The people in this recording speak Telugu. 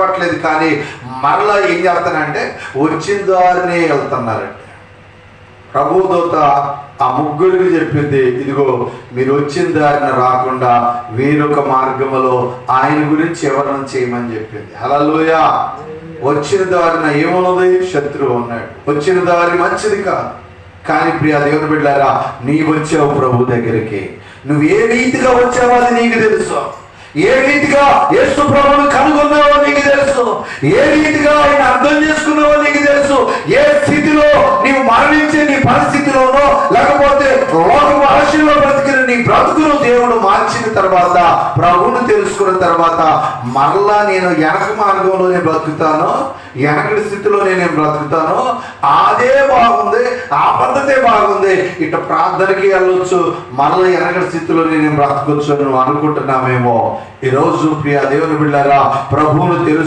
పట్టలేదు, కానీ మరలా ఏం చేస్తానంటే వచ్చిన దారినే వెళ్తున్నారంటే. ప్రభుదూత ఆ ముగ్గురికి చెప్పింది, ఇదిగో మీరు వచ్చిన దారిన రాకుండా వేరొక మార్గములో ఆయన గురించి ఎవరిని చేయమని చెప్పింది. హల్లెలూయా. వచ్చిన దారిన ఏమున్నది? శత్రువు ఉన్నాడు. వచ్చిన దారి మంచిది కాదు. కానీ ప్రియా దేవుని బిడ్డలారా, నీవు వచ్చావు ప్రభు దగ్గరికి. నువ్వు ఏ రీతిగా వచ్చావో అది నీకు తెలుసు. ఏ రీతిగా యేసు ప్రభువును కనుగొన్నావో నీకు తెలుసు. ఏ రీతిగా ఆయన అర్థం చేసుకున్నావో నీకు తెలుసు. ఏ స్థితిలో నీవు మరణించే నీ పరిస్థితిలోనో, లేకపోతే లోకపు ఆశలో బ్రతికిన నీ బ్రతుకును దేవుడు మార్చిన తర్వాత, ప్రభువును తెలుసుకున్న తర్వాత, మరలా నేను వెనక మార్గంలోనే బ్రతుకుతాను, వెనకటి స్థితిలో నేను బ్రతుకుతాను, అదే బాగుంది, ఆ పద్ధతే బాగుంది, ఇట ప్రార్థనకి వెళ్ళొచ్చు, మరలా వెనకటి స్థితిలో నేను బ్రతకొచ్చు అని నువ్వు అనుకుంటున్నామేమో. ఈరోజు ప్రియ దేవుని బిడ్డలారా, ప్రభువును తెలుసు